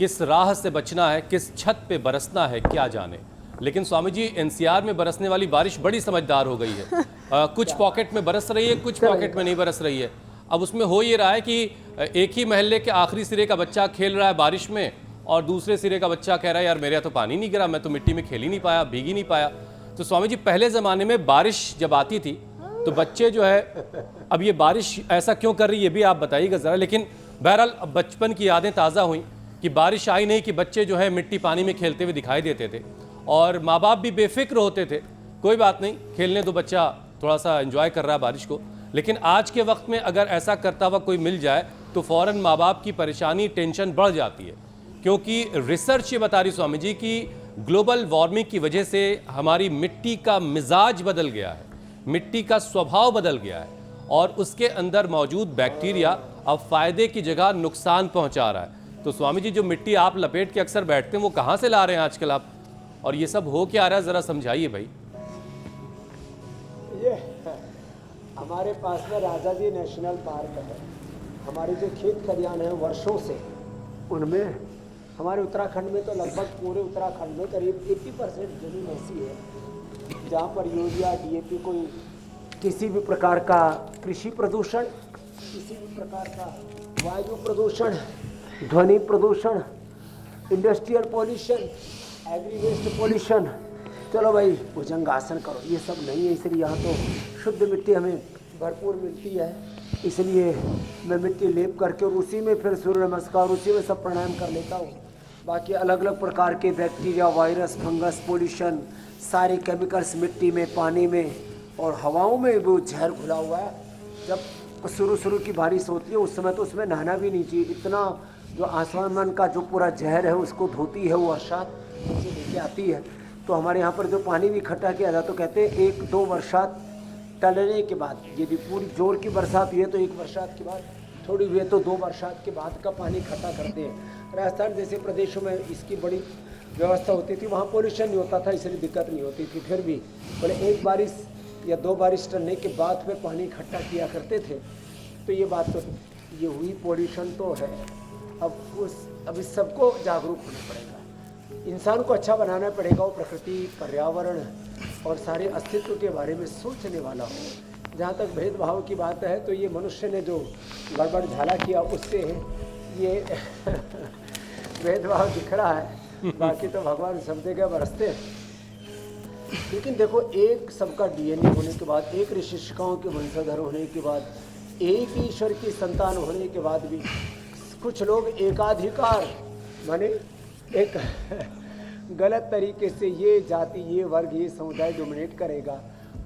किस राह से बचना है, किस छत पे बरसना है क्या जाने। लेकिन स्वामी जी एनसीआर में बरसने वाली बारिश बड़ी समझदार हो गई है। कुछ पॉकेट में बरस रही है, कुछ पॉकेट में नहीं बरस रही है। अब उसमें हो ये रहा है कि एक ही महल्ले के आखिरी सिरे का बच्चा खेल रहा है बारिश में और दूसरे सिरे का बच्चा कह रहा है यार मेरे यहाँ तो पानी नहीं गिरा, मैं तो मिट्टी में खेल ही नहीं पाया, भीग ही नहीं पाया। तो स्वामी जी पहले ज़माने में बारिश जब आती थी तो बच्चे जो है, अब ये बारिश ऐसा क्यों कर रही है ये भी आप बताइएगा ज़रा। लेकिन बहरहाल बचपन की यादें ताज़ा हुई कि बारिश आई नहीं कि बच्चे जो है मिट्टी पानी में खेलते हुए दिखाई देते थे और माँ बाप भी बेफिक्र होते थे, कोई बात नहीं खेलने दो, बच्चा थोड़ा सा एंजॉय कर रहा है बारिश को। लेकिन आज के वक्त में अगर ऐसा करता हुआ कोई मिल जाए तो फ़ौरन माँ बाप की परेशानी, टेंशन बढ़ जाती है, क्योंकि रिसर्च ये बता रही स्वामी जी कि ग्लोबल वार्मिंग की वजह से हमारी मिट्टी का मिजाज बदल गया है, मिट्टी का स्वभाव बदल गया है और उसके अंदर मौजूद बैक्टीरिया अब फ़ायदे की जगह नुकसान पहुंचा रहा है। तो स्वामी जी जो मिट्टी आप लपेट के अक्सर बैठते हैं वो कहाँ से ला रहे हैं आजकल आप, और ये सब हो क्या रहा है ज़रा समझाइए भाई। ये हमारे पास में राजा जी नेशनल पार्क है। हमारे जो खेत खलियान हैं वर्षों से, उनमें हमारे उत्तराखंड में तो लगभग पूरे उत्तराखंड में करीब 80% जमीन ऐसी है जहाँ पर यूरिया, डीएपी, कोई किसी भी प्रकार का कृषि प्रदूषण, किसी भी प्रकार का वायु प्रदूषण, ध्वनि प्रदूषण, industrial pollution, agri waste pollution, चलो भाई भुजंगासन करो, ये सब नहीं है। इसलिए यहाँ तो शुद्ध मिट्टी हमें भरपूर मिलती है, इसलिए मैं मिट्टी लेप करके और उसी में फिर सूर्य नमस्कार, उसी में सब प्राणायाम कर लेता हूँ। बाकी अलग अलग प्रकार के बैक्टीरिया, वायरस, फंगस, पोल्यूशन, सारे केमिकल्स मिट्टी में, पानी में और हवाओं में वो जहर घुला हुआ है। जब शुरू की बारिश होती है उस समय तो उसमें नहाना भी नहीं चाहिए, इतना जो आसमान का जो पूरा जहर है उसको धोती है वो अरसात नीचे लेके आती है। तो हमारे यहाँ पर जो पानी भी इकट्ठा किया जाता, तो कहते हैं 1-2 बरसात टलने के बाद, यदि पूरी जोर की बरसात हुई है तो 1 बरसात के बाद, थोड़ी हुई है तो 2 बरसात के बाद का पानी इकट्ठा करते हैं। राजस्थान जैसे प्रदेशों में इसकी बड़ी व्यवस्था होती थी, वहाँ पोल्यूशन नहीं होता था इसलिए दिक्कत नहीं होती थी। फिर भी बोले 1 बारिश या 2 बारिश टलने के बाद फिर पानी इकट्ठा किया करते थे। तो ये बात तो ये हुई, पोल्यूशन तो है। अब इस सबको जागरूक होना पड़ेगा, इंसान को अच्छा बनाना पड़ेगा, वो प्रकृति, पर्यावरण और सारे अस्तित्व के बारे में सोचने वाला हो। जहाँ तक भेदभाव की बात है तो ये मनुष्य ने जो गड़बड़ झाला किया उससे ये भेदभाव दिख रहा है, बाकी तो भगवान सब जगह बरसते हैं। लेकिन देखो, एक सबका डीएनए होने के बाद, एक ऋषिकाओं के वंशधर होने के बाद, एक ही ईश्वर की संतान होने के बाद भी कुछ लोग एकाधिकार माने एक गलत तरीके से ये जाति, ये वर्ग, ये समुदाय डोमिनेट करेगा।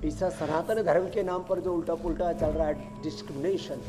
ऐसा सनातन धर्म के नाम पर जो उल्टा पुल्टा चल रहा है, डिस्क्रिमिनेशन,